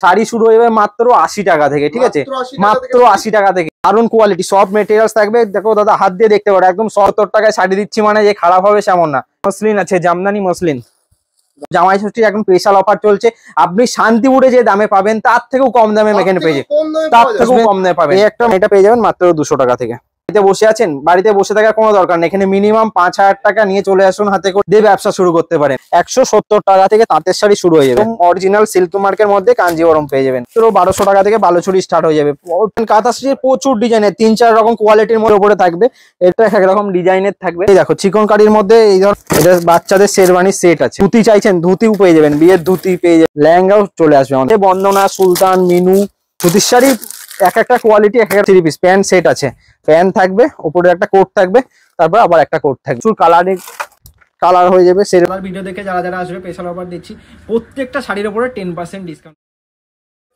শাড়ি শুরু হয়ে যাবে মাত্র 80 টাকা থেকে, ঠিক আছে, মাত্র 80 টাকা থেকে। দারুন কোয়ালিটি, সব মেটেরিয়ালস থাকবে। দেখো দাদা, হাত দিয়ে দেখতে পারো, একদম 70 টাকায় শাড়ি দিচ্ছি মানে যে খারাপ হবে সেমন না। মসলিন আছে, জামদানি মসলিন, জামাই ষষ্ঠীর এখন স্পেশাল অফার চলছে। আপনি শান্তিপুরে যে দামে পাবেন তার থেকেও কম দামে এখানে পেয়ে যাবেন, তার থেকেও কম দামে পাবেন। এটা পেয়ে যাবেন মাত্র 200 টাকা থেকে। বাড়িতে বসে আছেন, বাড়িতে বসে থাকার কোনো দরকার নেই, এখানে মিনিমাম 5,000 টাকা নিয়ে চলে আসুন, হাতে করে দিয়ে ব্যবসা শুরু করতে পারেন। 170 টাকা থেকে তাঁতের শাড়ি শুরু হয়ে যাবে। অরিজিনাল সিল্ক মার্কের মধ্যে কাঞ্জিবরম পেয়ে যাবেন। তো 1200 টাকা থেকে বালুচুরি স্টার্ট হয়ে যাবে। কাঁথা শাড়ির প্রচুর ডিজাইনের 3-4 রকম কোয়ালিটির মধ্যে উপরে থাকবে। এটা একরকম ডিজাইনের থাকবে। এই দেখো, চিকন কারির মধ্যে এই ধর, এটা বাচ্চাদের শেরওয়ানি সেট আছে। ধুতি চাইছেন, ধুতিও পেয়ে যাবেন, বিয়ের ধুতি পেয়ে যাবেন, লেহেঙ্গাও চলে আসবে আমাদের। বন্দনা, সুলতান, মিনু সুতির শাড়ি এক একটা কোয়ালিটি, এক একটা 3 পিস প্যান্ট সেট আছে। প্যান্ট থাকবে, উপরে একটা কোট থাকবে, তারপর আবার একটা কোট থাকবে। কালার হয়ে যাবে। সেরবার ভিডিও দেখে যারা যারা আসবে স্পেশাল অফার দিচ্ছি, প্রত্যেকটা শাড়ির উপরে 10% ডিসকাউন্ট।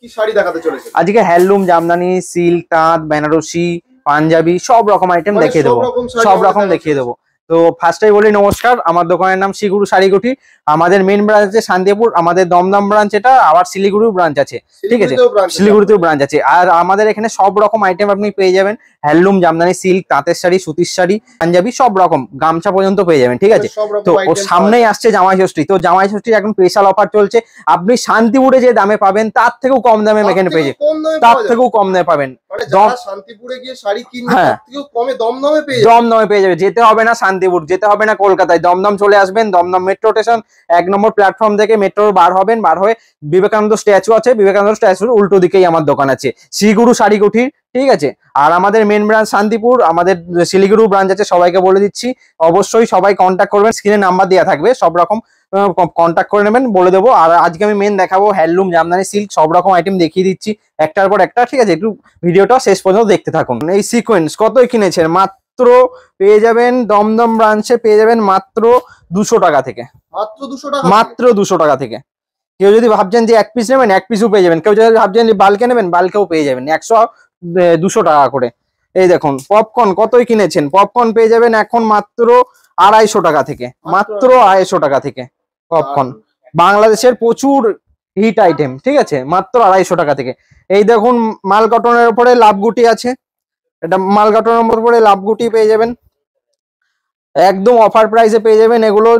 কি শাড়ি দেখাতে চলেছে আজকে? হ্যান্ডলুম, জামদানি, সিল্ক, তাঁত, বেনারসি, পাঞ্জাবি সব রকম আইটেম দেখিয়ে দেবো, সব রকম দেখিয়ে দেবো। তো ফার্স্টেই বলি নমস্কার, আমার দোকানের নাম শ্রীগুরু শাড়িকুঠি। আমাদের মেন ব্রাঞ্চ আছে শান্তিপুর, আমাদের দমদম ব্রাঞ্চ এটা, আবার শিলিগুড়িও ব্রাঞ্চ আছে, ঠিক আছে, শিলিগুড়িতেও ব্রাঞ্চ আছে। আর আমাদের এখানে সব রকম আইটেম আপনি পেয়ে যাবেন, হ্যান্ডলুম, জামদানি, সিল্ক, তাঁতের শাড়ি, সুতির শাড়ি, পাঞ্জাবি সব রকম, গামছা পর্যন্ত পেয়ে যাবেন, ঠিক আছে। তো ওর সামনেই আসছে জামাই ষষ্ঠী, তো জামাই ষষ্ঠীর এখন স্পেশাল অফার চলছে। আপনি শান্তিপুরে যে দামে পাবেন তার থেকেও কম দামে এখানে পেয়ে যাবেন, তার থেকেও কম দামে পাবেন। শান্তিপুরে গিয়ে শাড়ি কিনবে তার থেকেও কমে দমদমে পেয়ে যাবে। যেতে হবে না শান্তিপুর, যেতে হবে না কলকাতায়, দমদম চলে আসবেন। দমদম মেট্রো স্টেশন 1 নম্বর প্ল্যাটফর্ম থেকে মেট্রো বার হবেন, বার হয়ে বিবেকানন্দ স্ট্যাচু আছে, বিবেকানন্দ স্ট্যাচুর উল্টো দিকেই আমার দোকান আছে, শ্রীগুরু শাড়িকুঠির, ঠিক আছে। আর আমাদের মেন ব্রাঞ্চ শান্তিপুর, আমাদের শিলিগুড়ি ব্রাঞ্চ আছে। সবাইকে বলে দিচ্ছি, অবশ্যই সবাই কন্ট্যাক্ট করবেন, স্ক্রিনে নাম্বার দেওয়া থাকবে, সব রকম কন্ট্যাক্ট করে নেবেন, বলে দেবো। আর আজকে আমি মেন দেখাবো হ্যান্ডলুম, জামদানি, সিল্ক সব রকম আইটেম দেখিয়ে দিচ্ছি একটার পর একটা, ঠিক আছে। একটু ভিডিওটা শেষ পর্যন্ত দেখতে থাকুন। এই সিকোয়েন্স কতই কিনেছেন? মাত্র পেয়ে যাবেন দমদম ব্রাঞ্চে, পেয়ে যাবেন মাত্র 200 টাকা থেকে, মাত্র 200 টাকা থেকে। কেউ যদি ভাবছেন যে 1 পিস নেবেন, 1 পিসও পেয়ে যাবেন। কেউ যদি ভাবছেন যে বাল্কে নেবেন, বাল্কেও পেয়ে যাবেন, 100-200 টাকা করে। এই দেখুন পপকর্ন কতই কিনেছেন? পপকর্ন পেয়ে যাবেন এখন মাত্র 250 টাকা থেকে, মাত্র 250 টাকা থেকে পপকর্ন। বাংলাদেশের প্রচুর হিট আইটেম, ঠিক আছে, মাত্র 250 টাকা থেকে। এই দেখুন মাল কটনের উপরে লাভগুটি আছে, এটা মাল কটনের উপরে লাভগুটি পেয়ে যাবেন, একদম অফার প্রাইসে পেয়ে যাবেন। এগুলো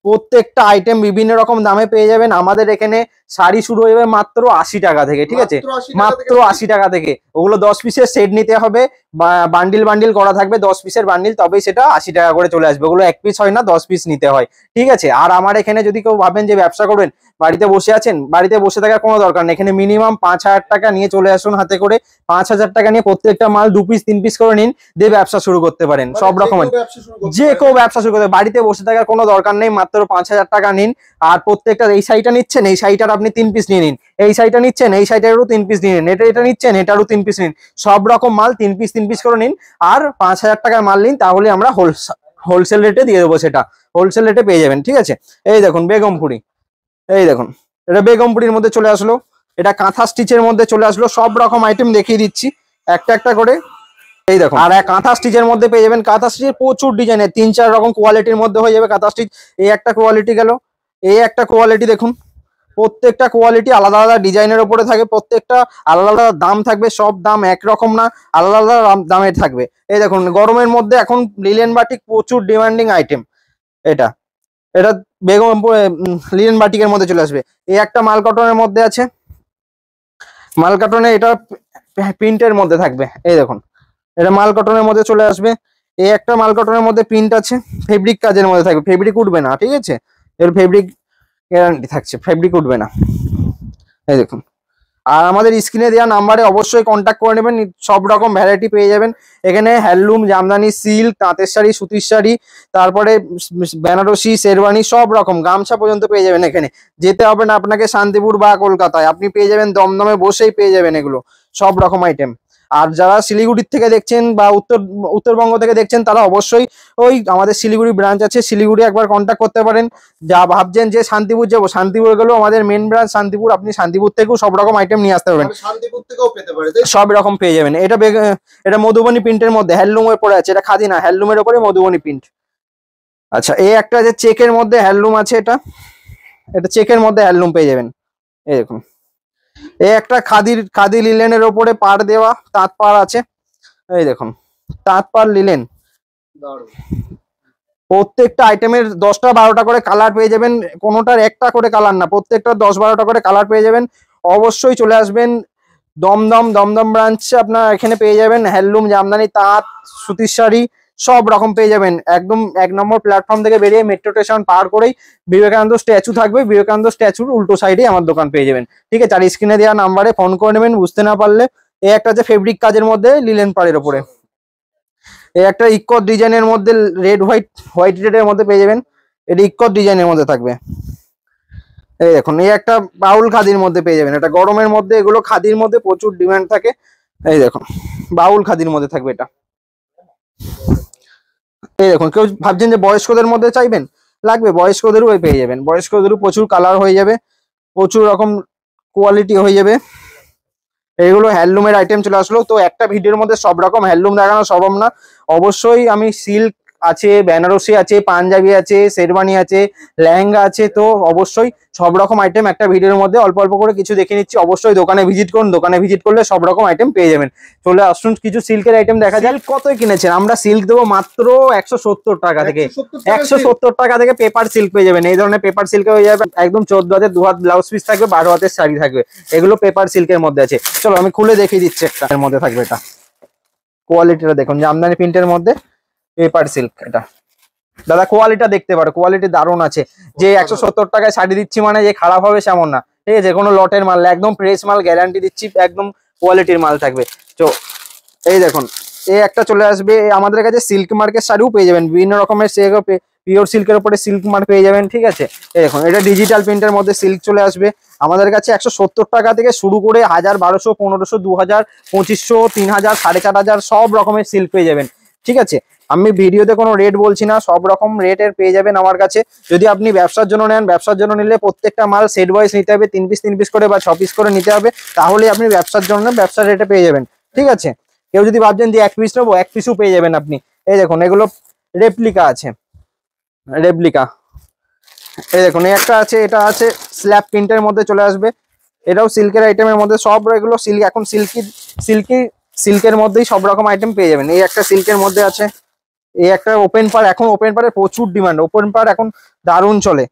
প্রত্যেকটা আইটেম বিভিন্ন রকম দামে পেয়ে যাবেন। আমাদের এখানে শাড়ি শুরু হয়ে যাবে মাত্র 80 টাকা থেকে, ঠিক আছে, মাত্র 80 টাকা থেকে। ওগুলো 10 পিসের সেট নিতে হবে, বান্ডিল বান্ডিল করা থাকবে, 10 পিসের বান্ডিল, তবেই সেটা 80 টাকা করে চলে আসবে। ওগুলো 1 পিস হয় না, 10 পিস নিতে হয়, ঠিক আছে। আর আমার এখানে যদি কেউ ভাবেন যে ব্যবসা করবেন, বাড়িতে বসে আছেন, বাড়িতে বসে থাকার কোনো দরকার নেই, এখানে মিনিমাম 5,000 টাকা নিয়ে চলে আসুন, হাতে করে 5,000 টাকা নিয়ে প্রত্যেকটা মাল 2 পিস 3 পিস করে নিন, দিয়ে ব্যবসা শুরু করতে পারেন। সব রকমের যে কেউ ব্যবসা শুরু করতে, বাড়িতে বসে থাকার কোনো দরকার নেই, মাত্র 5,000 টাকা নিন। আর প্রত্যেকটা, এই শাড়িটা নিচ্ছেন, এই শাড়িটার আপনি 3 পিস নিয়ে নিন, এই শাড়িটা নিচ্ছেন, এই শাড়িটারও 3 পিস নিয়ে নিন, এটা নিচ্ছেন, এটারও 3 পিস নিন, সব রকম মাল 3 পিস করে নিন। আর 5,000 টাকার মাল নিন, তাহলে আমরা হোলসেল রেটে দিয়ে দেবো, সেটা হোলসেল রেটে পেয়ে যাবেন, ঠিক আছে। এই দেখুন বেগমপুরি, এই দেখুন এটা বেগমপুরির মধ্যে চলে আসলো, এটা কাঁথা স্টিচের মধ্যে চলে আসলো। সব রকম আইটেম দেখিয়ে দিচ্ছি একটা একটা করে। এই দেখুন, আর কাঁথা স্টিচের মধ্যে পেয়ে যাবেন, কাঁথা স্টিচের প্রচুর ডিজাইনের 3-4 রকম কোয়ালিটির মধ্যে হয়ে যাবে কাঁথা স্টিচ। এই একটা কোয়ালিটি গেল, এই একটা কোয়ালিটি দেখুন, প্রত্যেকটা কোয়ালিটি আলাদা আলাদা ডিজাইনের উপরে থাকে, প্রত্যেকটা আলাদা আলাদা দাম থাকবে, সব দাম একরকম না, আলাদা আলাদা দামের থাকবে। এই দেখুন গরমের মধ্যে এখন লিলেন বাটিক প্রচুর ডিমান্ডিং আইটেম, এটা এটা বেগমপুর লিলেন বাটিকের মধ্যে চলে আসবে। এই একটা মাল কটনের মধ্যে আছে, মাল কটনে এটা প্রিন্টের মধ্যে থাকবে। এই দেখুন এটা মাল কটনের মধ্যে চলে আসবে। এই একটা মাল কটনের মধ্যে প্রিন্ট আছে, ফেব্রিক কাজের মধ্যে থাকবে, ফেব্রিক উঠবে না, ঠিক আছে, এর ফেব্রিক গ্যারান্টি থাকছে, ফেব্রিক উঠবে না। এই দেখুন, আর আমাদের স্ক্রিনে দেওয়া নাম্বারে অবশ্যই কন্ট্যাক্ট করে নেবেন, সব রকম ভ্যারাইটি পেয়ে যাবেন এখানে। হ্যান্ডলুম, জামদানি, সিল্ক, তাঁতের শাড়ি, সুতির শাড়ি, তারপরে বেনারসি, শেরওয়ানি সব রকম, গামছা পর্যন্ত পেয়ে যাবেন এখানে। যেতে হবে না আপনাকে শান্তিপুর বা কলকাতায়, আপনি পেয়ে যাবেন দমদমে বসেই পেয়ে যাবেন এগুলো সব রকম আইটেম। আর যারা শিলিগুড়ির থেকে দেখছেন বা উত্তরবঙ্গ থেকে দেখছেন, তারা অবশ্যই ওই আমাদের শিলিগুড়ি ব্রাঞ্চ আছে, শিলিগুড়ি একবার কন্ট্যাক্ট করতে পারেন। যা ভাবছেন যে শান্তিপুর যাবো, শান্তিপুর গেলেও আমাদের মেন ব্রাঞ্চ শান্তিপুর, আপনি শান্তিপুর থেকেও সব রকম আইটেম নিয়ে আসতে পারবেন, শান্তিপুর থেকেও পেতে পারে, সব রকম পেয়ে যাবেন। এটা মধুবনী প্রিন্টের মধ্যে হ্যান্ডলুমের পরে আছে, এটা খাদি না, হ্যান্ডলুমের উপরে মধুবনী প্রিন্ট। আচ্ছা, এই একটা যে চেকের মধ্যে হ্যান্ডলুম আছে, এটা চেকের মধ্যে হ্যান্ডলুম পেয়ে যাবেন। এই দেখুন এই একটা খাদি লিলেনের ওপরে পাড় দেওয়া তাঁত পাড় আছে, এই দেখুন তাঁত পাড় লিলেন। দারুণ। প্রত্যেকটা আইটেমের 10টা 12টা করে কালার পেয়ে যাবেন, কোনোটার একটা করে কালার না, প্রত্যেকটা 10-12টা করে কালার পেয়ে যাবেন। অবশ্যই চলে আসবেন দমদম ব্রাঞ্চে, আপনার এখানে পেয়ে যাবেন হ্যান্ডলুম, জামদানি, তাঁত, সুতির শাড়ি সব রকম পেয়ে যাবেন। একদম 1 নম্বর প্ল্যাটফর্ম থেকে বেরিয়ে মেট্রো স্টেশন পার করেই বিবেকানন্দ স্ট্যাচু থাকবে, বিবেকানন্দ স্ট্যাচুর উল্টো সাইডে আমার দোকান পেয়ে যাবেন। ঠিক আছে, আর স্ক্রিনে দেওয়া নাম্বারে ফোন করে নেবেন বুঝতে না পারলে। এই একটা যে ফেব্রিক কাজের মধ্যে লিলেন পাড়ের উপরে, এই একটা ইক্কত ডিজাইনের মধ্যে রেড হোয়াইট রেডের মধ্যে পেয়ে যাবেন, এটা ইক্কত ডিজাইনের মধ্যে থাকবে। এই দেখুন এই একটা বাউল খাদির মধ্যে পেয়ে যাবেন, এটা গরমের মধ্যে এগুলো খাদির মধ্যে প্রচুর ডিমান্ড থাকে। এই দেখুন বাউল খাদির মধ্যে থাকবে এটা। এই দেখুন কেউ ভাবছেন যে বয়স্কদের মধ্যে চাইবেন, লাগবে বয়স্কদেরও পেয়ে যাবেন, বয়স্কদেরও প্রচুর কালার হয়ে যাবে, প্রচুর রকম কোয়ালিটি হয়ে যাবে। এইগুলো হ্যান্ডলুমের আইটেম চলে আসলো। তো একটা ভিডিওর মধ্যে সব রকম হ্যান্ডলুম দেখানো সম্ভব না, অবশ্যই আমি সিল্ক আছে, বেনারসি আছে, পাঞ্জাবি আছে, শেরওয়ানি আছে, লেহেঙ্গা আছে, তো অবশ্যই সব রকম আইটেম একটা ভিডিওর মধ্যে অল্প অল্প করে কিছু দেখে নিচ্ছি। অবশ্যই দোকানে ভিজিট করুন, দোকানে ভিজিট করলে সব রকম আইটেম পেয়ে যাবেন। চলে আসুন কিছু সিল্কের আইটেম দেখা যায়। কতই কিনেছেন? আমরা সিল্ক দেবো মাত্র 170 টাকা থেকে, 170 টাকা থেকে পেপার সিল্ক পেয়ে যাবেন। এই ধরনের পেপার সিল্কে হয়ে যাবে একদম 14 হাতের 2 হাত ব্লাউজ পিস থাকবে, 12 হাতের শাড়ি থাকবে, এগুলো পেপার সিল্কের মধ্যে আছে। চলো আমি খুলে দেখিয়ে দিচ্ছি, একটা এর মধ্যে থাকবে, এটা কোয়ালিটিটা দেখুন, জামদানি প্রিন্টের মধ্যে পেপার সিল্ক। এটা দাদা কোয়ালিটিটা দেখতে পারো, কোয়ালিটি দারুণ আছে। যে 170 টাকায় শাড়ি দিচ্ছি মানে যে খারাপ হবে সেমন না, ঠিক আছে, কোনো লটের মাল, একদম ফ্রেশ মাল গ্যারান্টি দিচ্ছি, একদম কোয়ালিটির মাল থাকবে। তো এই দেখুন এই একটা চলে আসবে, আমাদের কাছে সিল্ক মার্কের শাড়িও পেয়ে যাবেন, বিভিন্ন রকমের পিওর সিল্কের উপরে সিল্ক মার্ক পেয়ে যাবেন। ঠিক আছে, এই দেখুন এটা ডিজিটাল প্রিন্টের মধ্যে সিল্ক চলে আসবে আমাদের কাছে। 170 টাকা থেকে শুরু করে 1000, 1200, 1500, 2000, 2500, 3000, 4500 সব রকমের সিল্ক পেয়ে যাবেন। ঠিক আছে, আমি ভিডিওতে কোনো রেট বলছি না, সব রকম রেটের পেয়ে যাবেন আমার কাছে। যদি আপনি ব্যবসার জন্য নেন, ব্যবসার জন্য নিলে প্রত্যেকটা মাল সেট ওয়াইজ নিতে হবে, 3 পিস করে বা 6 পিস করে নিতে হবে, তাহলে আপনি ব্যবসার জন্য ব্যবসার রেটে পেয়ে যাবেন। ঠিক আছে, কেউ যদি ভাবছেন যে 1 পিস নেবো, 1 পিসও পেয়ে যাবেন আপনি। এই দেখুন এগুলো রেপ্লিকা আছে, রেপ্লিকা। এই দেখুন এই একটা আছে, এটা আছে স্ল্যাব প্রিন্টের মধ্যে চলে আসবে, এটাও সিল্কের আইটেমের মধ্যে। সব এগুলো সিল্ক, এখন সিল্কের মধ্যেই সব রকম আইটেম পেয়ে যাবেন। এই একটা সিল্কের মধ্যে আছে, এই একটা ওপেন পার, এখন ওপেন পারের প্রচুর ডিমান্ড, ওপেন পার এখন দারুণ চলে।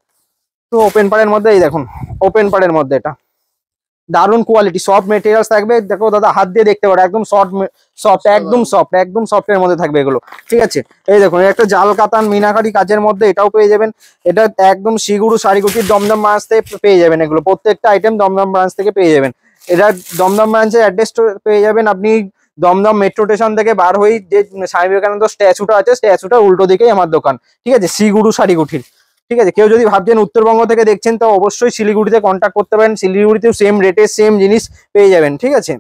তো ওপেন পারের মধ্যে এই দেখুন, ওপেন পারের মধ্যে এটা দারুণ কোয়ালিটি, সফট মেটেরিয়ালস থাকবে। দেখো দাদা হাত দিয়ে দেখতে পারো, একদম একদম সফটের মধ্যে থাকবে এগুলো। ঠিক আছে, এই দেখুন একটা জাল কাতান মিনাকারি কাজের মধ্যে, এটাও পেয়ে যাবেন। এটা একদম শিগুড়ু শাড়িগুটির দমদম ব্রাঞ্চ থেকে পেয়ে যাবেন, এগুলো প্রত্যেকটা আইটেম দমদম ব্রাঞ্চ থেকে পেয়ে যাবেন। এটা দমদম ব্রাঞ্চের অ্যাড্রেস পেয়ে যাবেন আপনি দমদম মেট্রো স্টেশন থেকে বার হয়ে যে স্বামী বিবেকানন্দ স্ট্যাচুটা আছে, স্ট্যাচুটার উল্টো দিকেই আমার দোকান। ঠিক আছে, শিগুড়ু শাড়িগুটির। ঠিক আছে, কেউ যদি ভাবছেন উত্তরবঙ্গ থেকে দেখছেন, তো অবশ্যই শিলিগুড়িতে কন্ট্যাক্ট করতে পারেন, শিলিগুড়িতেও সেম রেটে সেম জিনিস পেয়ে যাবেন। ঠিক আছে,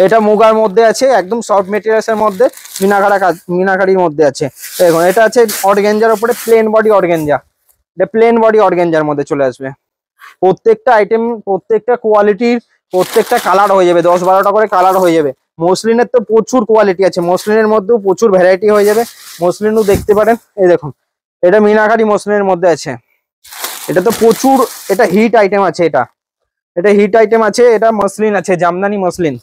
এটা মুগার মধ্যে আছে, একদম সফট মেটেরিয়ালস এর মধ্যে মিনাকারির মধ্যে আছে। দেখুন এটা আছে অর্গানজার উপরে প্লেন বডি অর্গানজা, এটা প্লেন বডি অর্গানজার মধ্যে চলে আসবে। প্রত্যেকটা আইটেম, প্রত্যেকটা কোয়ালিটির, প্রত্যেকটা কালার হয়ে যাবে, 10-12টা করে কালার হয়ে যাবে। মসলিনের তো প্রচুর কোয়ালিটি আছে, মসলিনের মধ্যেও প্রচুর ভ্যারাইটি হয়ে যাবে, মসলিনও দেখতে পারেন। এই দেখুন এটা মিনাকারি মসলিনের মধ্যে আছে, এটা তো প্রচুর, এটা হিট আইটেম আছে, এটা হিট আইটেম আছে, এটা মসলিন আছে, জামদানি মসলিন,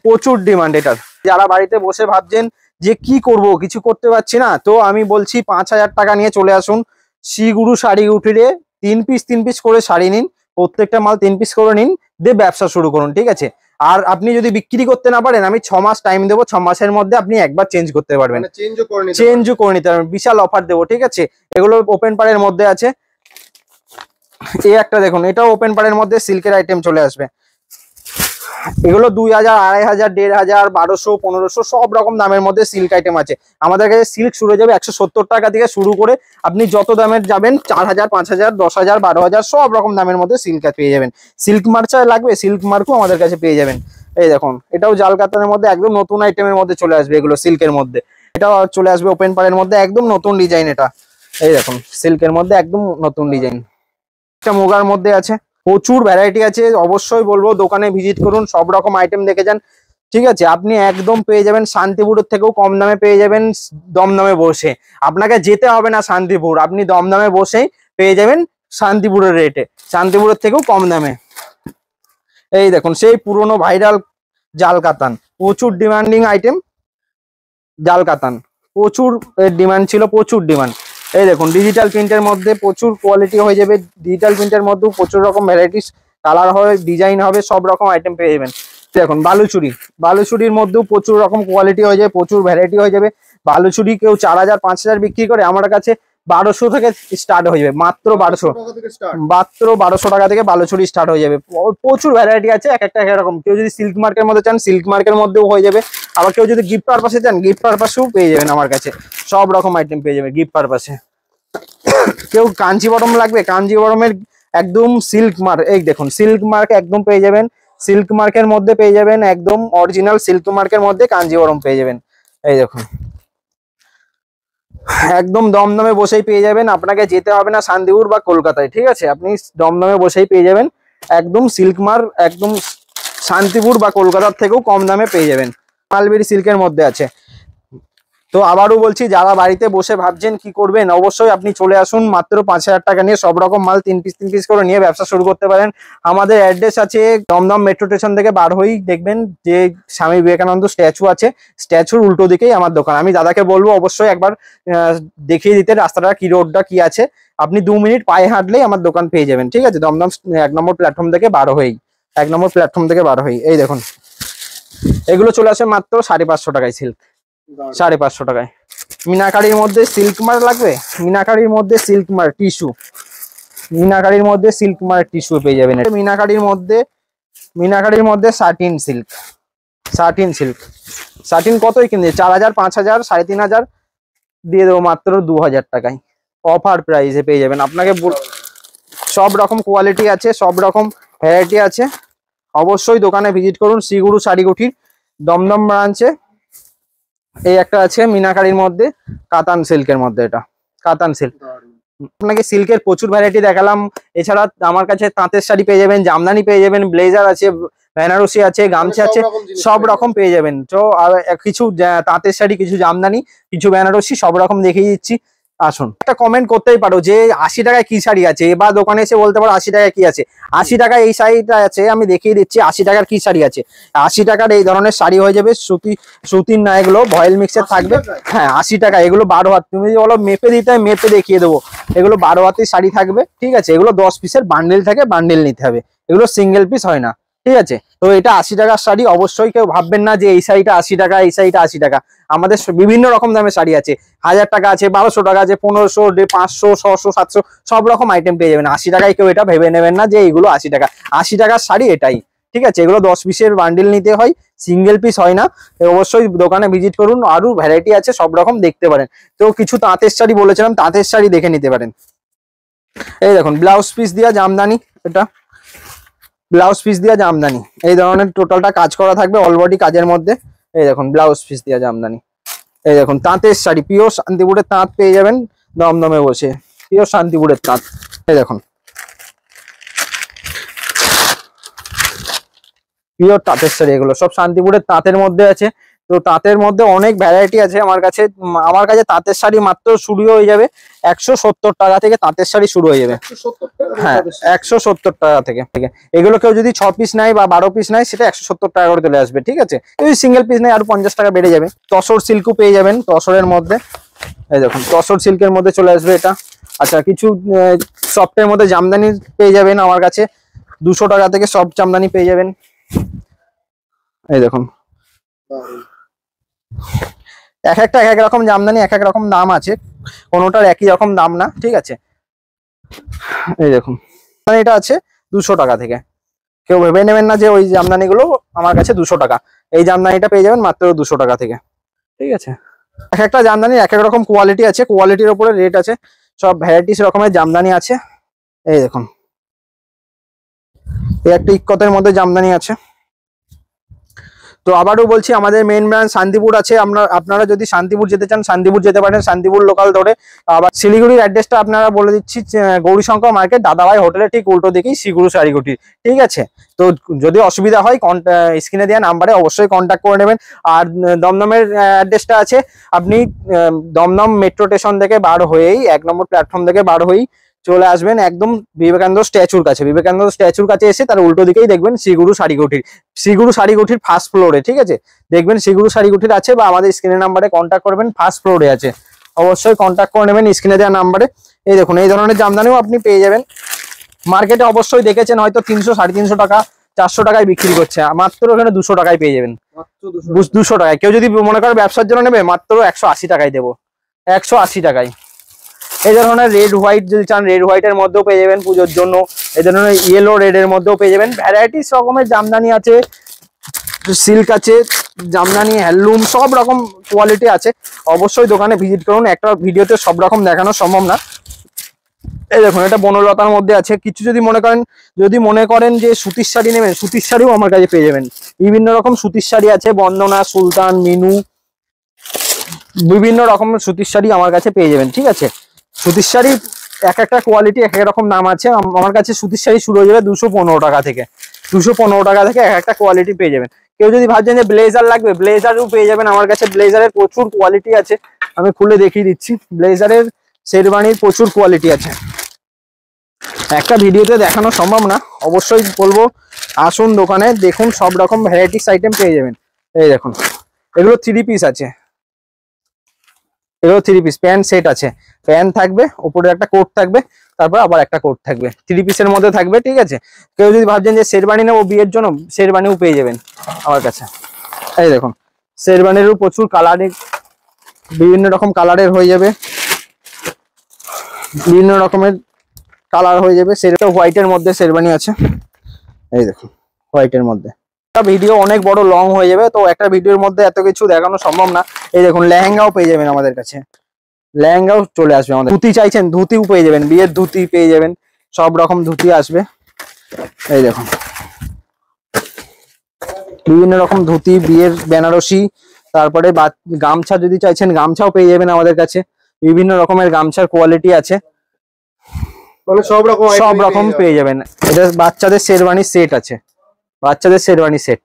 প্রচুর ডিমান্ড এটার। যারা বাড়িতে বসে ভাবছেন যে কি করব, কিছু করতে পারছি না, তো আমি বলছি 5000 টাকা নিয়ে চলে আসুন শিগুড়ু শাড়ি উঠিরে, 3 পিস করে শাড়ি নিন, প্রত্যেকটা মাল 3 পিস করে নিন, দিয়ে ব্যবসা শুরু করুন। ঠিক আছে, আর আপনি যদি বিক্রি করতে না পারেন, আমি 6 মাস টাইম দেবো, 6 মাসের মধ্যে আপনি একবার চেঞ্জ করতে পারবেন, চেঞ্জও করে নিতে পারবেন, বিশাল অফার দেবো। ঠিক আছে, এগুলো ওপেন পাড়ের মধ্যে আছে। এই একটা দেখুন, এটাও ওপেন পাড়ের মধ্যে সিল্কের আইটেম চলে আসবে, এগুলো 2000, 2500, 1500, 1200, 1500 সব রকম দামের মধ্যে সিল্ক আইটেম আছে আমাদের কাছে। সিল্ক শুরু হয়ে যাবে 170 টাকা থেকে শুরু করে, আপনি যত দামের যাবেন 4000, 5000, 10000, 12000 সব রকম দামের মধ্যে সিল্ক পেয়ে যাবেন। সিল্ক মার্চা লাগবে, সিল্ক মার্কও আমাদের কাছে পেয়ে যাবেন। এই দেখুন এটাও জাল কাতানের মধ্যে একদম নতুন আইটেমের মধ্যে চলে আসবে, এগুলো সিল্কের মধ্যে, এটাও চলে আসবে ওপেন পাড়ের মধ্যে, একদম নতুন ডিজাইন। এটা এই দেখুন সিল্কের মধ্যে একদম নতুন ডিজাইন, এটা মুগার মধ্যে আছে, প্রচুর ভ্যারাইটি আছে। অবশ্যই বলবো দোকানে ভিজিট করুন, সব রকম আইটেম দেখে যান। ঠিক আছে, আপনি একদম পেয়ে যাবেন শান্তিপুরের থেকেও কম দামে পেয়ে যাবেন দমদমে বসে, আপনাকে যেতে হবে না শান্তিপুর, আপনি দমদমে বসেই পেয়ে যাবেন শান্তিপুরের রেটে, শান্তিপুরের থেকেও কম দামে। এই দেখুন সেই পুরনো ভাইরাল জাল কাতান, প্রচুর ডিমান্ডিং আইটেম। জাল কাতান প্রচুর ডিমান্ড ছিল, প্রচুর ডিমান্ড। এই দেখুন ডিজিটাল প্রিন্টের মধ্যে প্রচুর কোয়ালিটি হয়ে যাবে, ডিজিটাল প্রিন্টের মধ্যেও প্রচুর রকম ভ্যারাইটিস কালার হবে, ডিজাইন হবে, সব রকম আইটেম পেয়ে যাবেন। দেখুন বালুচুরি, বালুচুরির মধ্যেও প্রচুর রকম কোয়ালিটি হয়ে যাবে, প্রচুর ভ্যারাইটি হয়ে যাবে। বালুচুরি কেউ 4000 5000 বিক্রি করে, আমার কাছে 1200 থেকে স্টার্ট হয়ে যাবে, মাত্র 1200, টাকা থেকে স্টার্ট। মাত্র 1200 টাকা থেকে বালুচুরি স্টার্ট হয়ে যাবে। প্রচুর ভ্যারাইটি আছে, এক একটা এক এক রকম। কেউ যদি সিল্ক মার্কের মধ্যে চান, সিল্ক মার্কের মধ্যেও হয়ে যাবে। আবার কেউ যদি গিফট পারপাসে চান, গিফট পারপাসেও পেয়ে যাবেন আমার কাছে, সব রকম আইটেম পেয়ে যাবে গিফট পারপাসে। কেউ কাঞ্জিবরম লাগবে, কাঞ্জিবরমের একদম সিল্ক মার্ক, এই দেখুন সিল্ক মার্ক একদম পেয়ে যাবেন, সিল্ক মার্কের মধ্যে পেয়ে যাবেন, একদম অরিজিনাল সিল্ক মার্কের মধ্যে কাঞ্জিবরম পেয়ে যাবেন। এই দেখুন একদম দমদমে বসেই পেয়ে যাবেন, আপনাকে যেতে হবে না শান্তিপুর বা কলকাতায়, ঠিক আছে? আপনি দমদমে বসেই পেয়ে যাবেন, একদম সিল্ক মার্ক, একদম শান্তিপুর বা কলকাতার থেকেও কম দামে পেয়ে যাবেন। মালবেরি সিল্কের মধ্যে আছে। তো আবারও বলছি, যারা বাড়িতে বসে ভাবছেন কি করবেন, অবশ্যই আপনি চলে আসুন, মাত্র 5000 টাকা নিয়ে সব রকম মাল 3 পিস করে নিয়ে ব্যবসা শুরু করতে পারেন। আমাদের অ্যাড্রেস আছে দমদম মেট্রো স্টেশন থেকে বার হয়েই দেখবেন যে স্বামী বিবেকানন্দ স্ট্যাচু আছে, স্ট্যাচুর উল্টো দিকেই আমার দোকান। আমি দাদাকে বলবো অবশ্যই একবার দেখিয়ে দিতে রাস্তাটা কি, রোডটা কি আছে। আপনি 2 মিনিট পায়ে হাঁটলেই আমার দোকান পেয়ে যাবেন, ঠিক আছে? দমদম 1 নম্বর প্ল্যাটফর্ম থেকে বার হয়েই, 1 নম্বর প্ল্যাটফর্ম থেকে বার হয়েই। এই দেখুন এগুলো চলে আসে মাত্র 550 টাকায় সিল্ক, 550 টাকায়। মিনাকারির মধ্যে সিল্ক মার লাগবে, মিনাকারির মধ্যে সিল্ক মার টিস্যু, মিনাকারির মধ্যে সিল্ক মার টিস্যু পেয়ে যাবেন। মিনাকারির মধ্যে, মিনাকারির মধ্যে satin silk, satin silk, satin কতই কিনছে? 4000 5000 3500 দিয়ে দেবো মাত্র 2000 টাকায়, অফার প্রাইসে পেয়ে যাবেন। আপনাকে সব রকম কোয়ালিটি আছে, সব রকম ভ্যারাইটি আছে। অবশ্যই দোকানে ভিজিট করুন, শ্রীগুরু শাড়িগুটির দমদম ব্রাঞ্চে। এই একটা আছে মিনাকারির মধ্যে কাতান সিল্কের মধ্যে, এটা কাতান সিল্ক। আপনাকে সিল্কের প্রচুর ভ্যারাইটি দেখালাম, এছাড়া আমার কাছে তাঁতের শাড়ি পেয়ে যাবেন, জামদানি পেয়ে যাবেন, ব্লেজার আছে, বেনারসি আছে, গামছা আছে, সব রকম পেয়ে যাবেন। তো আর কিছু তাঁতের শাড়ি, কিছু জামদানি, কিছু বেনারসি, সব রকম দেখিয়ে দিচ্ছি। আসুন, একটা কমেন্ট করতেই পারো যে 80 টাকায় কি শাড়ি আছে, এবার দোকানে এসে বলতে পারো 80 টাকায় কি আছে। 80 টাকায় এই শাড়িটা আছে, আমি দেখিয়ে দিচ্ছি 80 টাকার কি শাড়ি আছে। 80 টাকার এই ধরনের শাড়ি হয়ে যাবে, সুতির না, এগুলো ভয়েল মিক্সের থাকবে। হ্যাঁ 80 টাকা, এগুলো 12 হাত। তুমি যদি বলো মেপে দিতে হয়, মেপে দেখিয়ে দেবো। এগুলো 12 হাতের শাড়ি থাকবে, ঠিক আছে? এগুলো 10 পিসের বান্ডেল থাকে, বান্ডেল নিতে হবে, এগুলো সিঙ্গেল পিস হয় না, ঠিক আছে? তো এটা 80 টাকার শাড়ি। অবশ্যই কেউ ভাববেন না যে এই শাড়িটা 80 টাকা, এই শাড়িটা 80 টাকা। আমাদের বিভিন্ন রকম দামের শাড়ি আছে, 1000 টাকা আছে, 1200 টাকা আছে, 1500, 500, 600, 700, সব রকম আইটেম পেয়ে যাবেন। 80 টাকায় কেউ এটা ভেবে নেবেন না যে এইগুলো 80 টাকা। 80 টাকার শাড়ি এটাই, ঠিক আছে? এগুলো 10 পিসের বান্ডেল নিতে হয়, সিঙ্গেল পিস হয় না। অবশ্যই দোকানে ভিজিট করুন, আরো ভ্যারাইটি আছে, সব রকম দেখতে পারেন। তো কিছু তাঁতের শাড়ি বলেছিলাম, তাঁতের শাড়ি দেখে নিতে পারেন। এই দেখুন ব্লাউজ পিস দিয়া জামদানি, এটা ব্লাউজ পিস দিয়া জামদানি, এই ধরনের টোটালটা কাজ করা থাকবে, অল বডি কাজের মধ্যে। এই দেখুন ব্লাউজ পিস দিয়া জামদানি। এই দেখুন তাঁতের শাড়ি, পিওর শান্তিপুরের তাঁত পেয়ে যাবেন দমদমে বসে, পিওর শান্তিপুরের তাঁত। এই দেখুন পিওর তাঁতের শাড়ি, এগুলো সব শান্তিপুরের তাঁতের মধ্যে আছে। তো তাঁতের মধ্যে অনেক ভ্যারাইটি আছে আমার কাছে। আমার কাছে তাঁতের শাড়ি মাত্র শুরু হয়ে যাবে 170 টাকা থেকে, তাঁতের শাড়ি শুরু হয়ে যাবে। 170 টাকা। হ্যাঁ 170 টাকা থেকে। এগুলো কেউ যদি 6 পিস নেয় বা 12 পিস নেয়, সেটা 170 টাকা করে চলে আসবে, ঠিক আছে? যদি সিঙ্গেল পিস নেয় আরো 50 টাকা বেড়ে যাবে। তসর সিল্কও পেয়ে যাবেন, তসরের মধ্যে। এই দেখুন তসর সিল্কের মধ্যে চলে আসবে এটা। আচ্ছা, কিছু সফটের মধ্যে জামদানি পেয়ে যাবেন আমার কাছে, 200 টাকা থেকে সব জামদানি পেয়ে যাবেন। এই দেখুন এক একটা এক এক রকম জামদানি, এক এক রকম দাম আছে, কোনোটার একই রকম দাম না, ঠিক আছে? এই দেখুন এটা আছে 200 টাকা থেকে। কেউ ভেবে নেবেন না যে ওই জামদানিগুলো আমার কাছে 200 টাকা। এই জামদানিটা পেয়ে যাবেন মাত্র 200 টাকা থেকে, ঠিক আছে? এক একটা জামদানি এক এক রকম কোয়ালিটি আছে, কোয়ালিটির উপরে রেট আছে। সব ভ্যারাইটিস রকমের জামদানি আছে। এই দেখুন এই একটা ইক্কতের মধ্যে জামদানি আছে। তো আবারও বলছি, আমাদের মেইন ব্রাঞ্চ শান্তিপুর আছে। আপনারা যদি শান্তিপুর যেতে চান, শান্তিপুর যেতে পারেন, শান্তিপুর লোকাল ধরে। আবার শিলিগুড়ির অ্যাড্রেসটা আপনারা বলে দিচ্ছি, গৌরীশঙ্কর মার্কেট, দাদাভাই হোটেলের ঠিক উল্টো দিকেই শ্রীগুরু শাড়িগুটি, ঠিক আছে? তো যদি অসুবিধা হয় স্ক্রিনে দেওয়া নাম্বারে অবশ্যই কন্ট্যাক্ট করে নেবেন। আর দমদমের অ্যাড্রেসটা আছে, আপনি দমদম মেট্রো স্টেশন থেকে বার হয়েই 1 নম্বর প্ল্যাটফর্ম থেকে বার হয়েই চলে আসবেন একদম বিবেকানন্দ স্ট্যাচুর কাছে। বিবেকানন্দ স্ট্যাচুর কাছে এসে তার উল্টো দিকেই দেখবেন শ্রীগুরু শাড়িকুঠির, শ্রীগুরু শাড়িকুঠির ফার্স্ট ফ্লোরে, ঠিক আছে, দেখবেন শ্রীগুরু শাড়িকুঠির আছে, বা আমাদের স্ক্রিনের নাম্বারে কন্ট্যাক্ট করবেন, ফার্স্ট ফ্লোরে আছে, অবশ্যই কন্ট্যাক্ট করে নেবেন স্ক্রিনে দেওয়া নাম্বারে। এই দেখুন এই ধরনের জামদানিও আপনি পেয়ে যাবেন। মার্কেটে অবশ্যই দেখেছেন হয়তো 300 350 টাকা 400 টাকায় বিক্রি করছে, মাত্র এখানে 200 টাকায় পেয়ে যাবেন, মাত্র 200 200 টাকায়। কেউ যদি মনে করে ব্যবসার জন্য নেবে, মাত্র 180 টাকায় দেবো, 180 টাকায়। এই ধরনের রেড হোয়াইট যদি চান, রেড হোয়াইটের মধ্যেও পেয়ে যাবেন পুজোর জন্য। এই ধরনের ইয়েলো রেড এর মধ্যেও পেয়ে যাবেন। ভ্যারাইটিস রকমের জামদানি আছে, সিল্ক আছে, জামদানি, হ্যান্ডলুম, সব রকম কোয়ালিটি আছে। অবশ্যই দোকানে ভিজিট করুন, একটা ভিডিওতে সব রকম দেখানো সম্ভব না। এই দেখুন এটা বনলতার মধ্যে আছে। কিছু যদি মনে করেন যে সুতির শাড়ি নেবেন, সুতির শাড়িও আমার কাছে পেয়ে যাবেন। বিভিন্ন রকম সুতির শাড়ি আছে, বন্দনা, সুলতান, মিনু, বিভিন্ন রকমের সুতির শাড়ি আমার কাছে পেয়ে যাবেন, ঠিক আছে। সুতির শাড়ি এক একটা কোয়ালিটি এক এক রকম নাম আছে। আমার কাছে সুতির শাড়ি শুরু হয়ে যাবে 215 টাকা থেকে, 215 টাকা থেকে এক একটা কোয়ালিটি পেয়ে যাবেন। কেউ যদি ভাবছেন যে ব্লেজার লাগবে, ব্লেজারও পেয়ে যাবেন আমার কাছে। ব্লেজারের প্রচুর কোয়ালিটি আছে, আমি খুলে দেখিয়ে দিচ্ছি। ব্লেজারের শেরবানির প্রচুর কোয়ালিটি আছে, একটা ভিডিওতে দেখানো সম্ভব না। অবশ্যই বলবো আসুন দোকানে, দেখুন সব রকম ভ্যারাইটিস আইটেম পেয়ে যাবেন। এই দেখুন এগুলো 3 পিস আছে, এগুলো 3 পিস প্যান্ট সেট আছে। প্যান্ট থাকবে, উপরে একটা কোট থাকবে, তারপর আবার একটা কোট থাকবে, 3 পিসের মধ্যে থাকবে, ঠিক আছে। কেউ যদি ভাবছেন যে শেরবানি নেবো বিয়ের জন্য, শেরবানিও পেয়ে যাবেন আমার কাছে। এই দেখুন শেরবানিরও প্রচুর কালারিং, বিভিন্ন রকম কালারের হয়ে যাবে, বিভিন্ন রকমের কালার হয়ে যাবে। সেটা হোয়াইটের মধ্যে শেরবানি আছে, এই দেখুন হোয়াইটের মধ্যে। ভিডিও অনেক বড় লং হয়ে যাবে, তো একটা ভিডিওর মধ্যে এত কিছু দেখানো সম্ভব না। এই দেখুন লেহেঙ্গাও পেয়ে যাবেন আমাদের কাছে, লেহেঙ্গাও চলে আসবে আমাদের। ধুতি চাইছেন, ধুতিও পেয়ে যাবেন, বিয়ের ধুতি পেয়ে যাবেন, সব রকম ধুতি আসবে। এই দেখুন বিভিন্ন রকম ধুতি, বিয়ের বেনারসি, তারপরে গামছা যদি চাইছেন গামছাও পেয়ে যাবেন আমাদের কাছে। বিভিন্ন রকমের গামছার কোয়ালিটি আছে, মানে সব রকম পেয়ে যাবেন। এটা বাচ্চাদের শেরওয়ানি সেট আছে, বাচ্চাদের শেরওয়ানি সেট।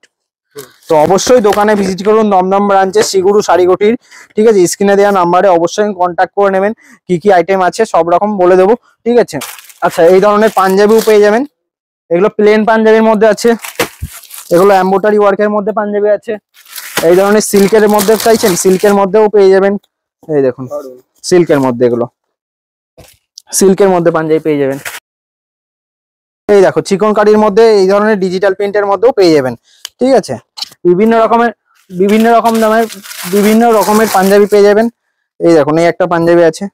তো অবশ্যই দোকানে ভিজিট করুন, দমদম ব্রাঞ্চে শ্রীগুরু শাড়িকুঠির, ঠিক আছে। স্ক্রিনে দেওয়া নাম্বারে অবশ্যই কন্ট্যাক্ট করে নেবেন, কি কি আইটেম আছে সব রকম বলে দেবো, ঠিক আছে। আচ্ছা এই ধরনের পাঞ্জাবিও পেয়ে যাবেন, এগুলো প্লেন পাঞ্জাবির মধ্যে আছে, এগুলো এমব্রয়ডারি ওয়ার্কের মধ্যে পাঞ্জাবি আছে। এই ধরনের সিল্কের মধ্যে চাইছেন, সিল্কের মধ্যেও পেয়ে যাবেন। এই দেখুন সিল্কের মধ্যে, এগুলো সিল্কের মধ্যে পাঞ্জাবি পেয়ে যাবেন। এই দেখো চিকন কারির মধ্যে এই ধরনের ডিজিটাল প্রিন্টের মধ্যেও পেয়ে যাবেন, ঠিক আছে। বিভিন্ন রকম দামের বিভিন্ন রকমের পাঞ্জাবি পেয়ে যাবেন। এই দেখুন এই একটা পাঞ্জাবি আছে,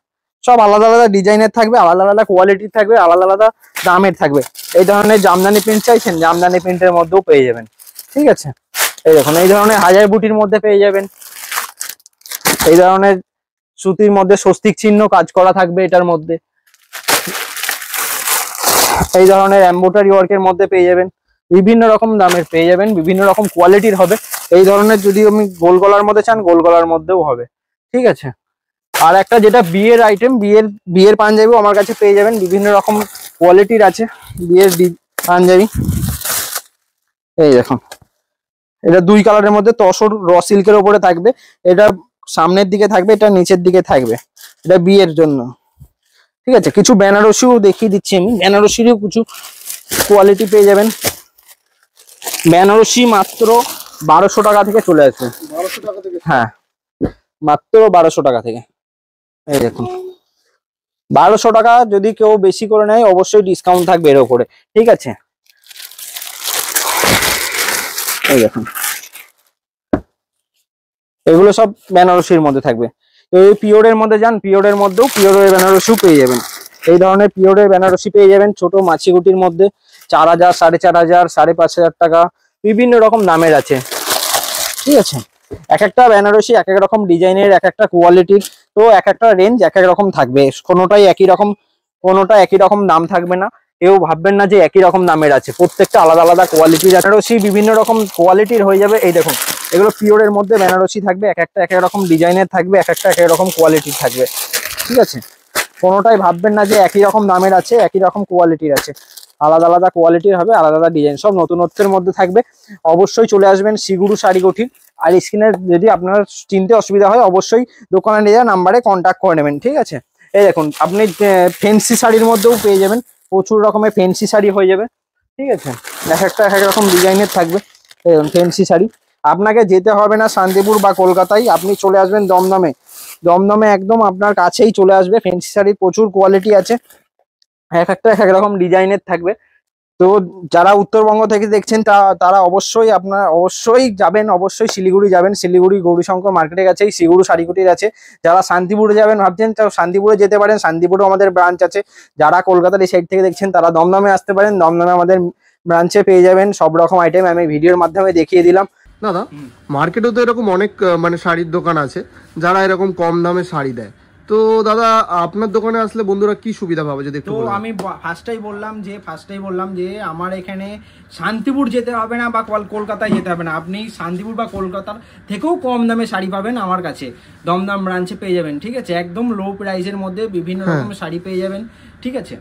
সব আলাদা আলাদা ডিজাইনের থাকবে, আলাদা আলাদা কোয়ালিটির থাকবে, আলাদা আলাদা দামের থাকবে। এই ধরনের জামদানি প্রিন্ট চাইছেন, জামদানি প্রিন্টের মধ্যেও পেয়ে যাবেন, ঠিক আছে। এই দেখুন এই ধরনের হাজার বুটির মধ্যে পেয়ে যাবেন। এই ধরনের সুতির মধ্যে স্বস্তিক চিহ্ন কাজ করা থাকবে এটার মধ্যে। এই ধরনের এমব্রয়ডারি ওয়ার্কের মধ্যে পেয়ে যাবেন, বিভিন্ন রকম দামের পেয়ে যাবেন, বিভিন্ন রকম কোয়ালিটির হবে। এই ধরনের যদি আমি গোল গলার মধ্যে চান, গোল গলার মধ্যেও হবে, ঠিক আছে। আর একটা যেটা বিয়ের আইটেম, বিয়ের পাঞ্জাবিও আমার কাছে পেয়ে যাবেন, বিভিন্ন রকম কোয়ালিটির আছে বিয়ের পাঞ্জাবি। এই দেখুন এটা 2 কালারের মধ্যে তসর র সিল্কের উপরে থাকবে, এটা সামনের দিকে থাকবে, এটা নিচের দিকে থাকবে, এটা বিয়ের জন্য, ঠিক আছে। কিছু বেনারসিও দেখিয়ে দিচ্ছি আমি, বেনারসিরও কিছু কোয়ালিটি পেয়ে যাবেন। বেনারসি মাত্র 1200 টাকা থেকে চলে আসবে, 1200 টাকা থেকে। হ্যাঁ মাত্র 1200 টাকা থেকে। এই দেখুন 1200 টাকা, যদি কেউ বেশি করে নেয় অবশ্যই ডিসকাউন্ট থাকবে এর উপরে, ঠিক আছে। এই দেখুন এগুলো সব বেনারসির মধ্যে থাকবে। এই পিওরের মধ্যে যান, পিওরের মধ্যেও পিওরের বেনারসিও পেয়ে যাবেন। এই ধরনের পিওরের বেনারসি পেয়ে যাবেন ছোট মাছিগুটির মধ্যে, 4000, 4500, 5500 টাকা, বিভিন্ন রকম দামের আছে, ঠিক আছে। এক একটা বেনারসি এক এক রকম ডিজাইনের, এক একটা কোয়ালিটির, তো এক একটা রেঞ্জ এক এক রকম থাকবে। কোনোটাই একই রকম দাম থাকবে না, কেউ ভাববেন না যে একই রকম দামের আছে, প্রত্যেকটা আলাদা আলাদা কোয়ালিটির। বেনারসি বিভিন্ন রকম কোয়ালিটির হয়ে যাবে। এই দেখুন এগুলো পিওরের মধ্যে বেনারসি থাকবে, এক একটা এক এক রকম ডিজাইনের থাকবে, এক একটা এক এক রকম কোয়ালিটির থাকবে, ঠিক আছে। কোনোটাই ভাববেন না যে একই রকম দামের আছে, একই রকম কোয়ালিটির আছে, আলাদা আলাদা কোয়ালিটির হবে, আলাদা আলাদা ডিজাইন, সব নতুনত্বের মধ্যে থাকবে। অবশ্যই চলে আসবেন শ্রীগুরু শাড়িকুঠির। আর স্ক্রিনে যদি আপনার চিনতে অসুবিধা হয় অবশ্যই দোকানে নিয়ে নাম্বারে কন্ট্যাক্ট করে নেবেন, ঠিক আছে। এই দেখুন আপনি ফেন্সি শাড়ির মধ্যেও পেয়ে যাবেন, প্রচুর রকমের ফেন্সি শাড়ি হয়ে যাবে, ঠিক আছে, এক একটা এক এক রকম ডিজাইনের থাকবে। ফেন্সি শাড়ি আপনাকে যেতে হবে না শান্তিপুর বা কলকাতায়, আপনি চলে আসবেন দমদমে, দমদমে একদম আপনার কাছেই চলে আসবে। ফেন্সি শাড়ির প্রচুর কোয়ালিটি আছে, এক একটা এক এক রকম ডিজাইনের থাকবে। তো যারা উত্তরবঙ্গ থেকে দেখছেন তারা অবশ্যই অবশ্যই যাবেন, অবশ্যই শিলিগুড়ি যাবেন, শিলিগুড়ি গৌরীশঙ্কর মার্কেটের কাছেই শিলিগুড়ি শাড়িকুটির আছে। যারা শান্তিপুরে যাবেন ভাবছেন তো শান্তিপুরে যেতে পারেন, শান্তিপুরেও আমাদের ব্রাঞ্চ আছে। যারা কলকাতার এই সাইড থেকে দেখছেন তারা দমদমে আসতে পারেন, দমদমে আমাদের ব্রাঞ্চে পেয়ে যাবেন সব রকম আইটেম, আমি ভিডিওর মাধ্যমে দেখিয়ে দিলাম। দাদা মার্কেটেও তো এরকম অনেক মানে শাড়ির দোকান আছে যারা এরকম কম দামে শাড়ি দেয়, তো দাদা আপনার দোকানে আসলে বন্ধুরা কি সুবিধা পাবে যদি একটু তো বলেন? আমি ফার্স্টেই বললাম যে আমার এখানে শান্তিপুর যেতে হবে না বা কলকাতায় যেতে হবে না, আপনি শান্তিপুর বা কলকাতার থেকেও কম দামে শাড়ি পাবেন আমার কাছে, দমদম ব্রাঞ্চে পেয়ে যাবেন, ঠিক আছে, একদম লো প্রাইসের মধ্যে বিভিন্ন রকমের শাড়ি পেয়ে যাবেন, ঠিক আছে।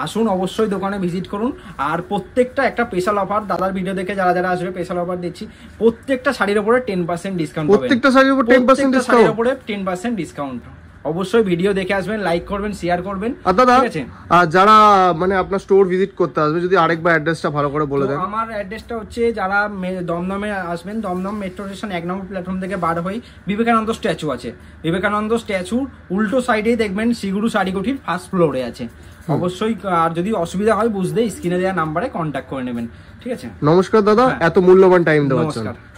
আসুন অবশ্যই দোকানে ভিজিট করুন। আর প্রত্যেকটা একটা স্পেশাল অফার, দাদার ভিডিও দেখে যারা যারা আসবে স্পেশাল অফার দিচ্ছি, প্রত্যেকটা শাড়ির উপরে 10% ডিসকাউন্ট পাবেন, প্রত্যেকটা শাড়ির উপর 10% ডিসকাউন্ট, উপরে 10% ডিসকাউন্ট। অবশ্যই ভিডিও দেখে আসবেন, লাইক করবেন, শেয়ার করবেন, আর দাদা ঠিক আছে। যারা মানে আপনার স্টোর ভিজিট করতে আসবে যদি আরেকবার অ্যাড্রেসটা ভালো করে বলে দেন। আমার অ্যাড্রেসটা হচ্ছে, যারা দমদমে আসবেন, দমদম মেট্রো স্টেশন 1 নম্বর প্ল্যাটফর্ম থেকে বার হই, বিবেকানন্দ স্ট্যাচু আছে, বিবেকানন্দ স্ট্যাচুর উল্টো সাইডেই দেখবেন শিলিগুড়ি শাড়িকুটির ফার্স্ট ফ্লোরে আছে। অবশ্যই, আর যদি অসুবিধা হয় বুঝতে স্ক্রিনে দেওয়া নাম্বারে কন্ট্যাক্ট করে নেবেন, ঠিক আছে। নমস্কার দাদা, এত মূল্যবান টাইম দেওয়ার জন্য। নমস্কার।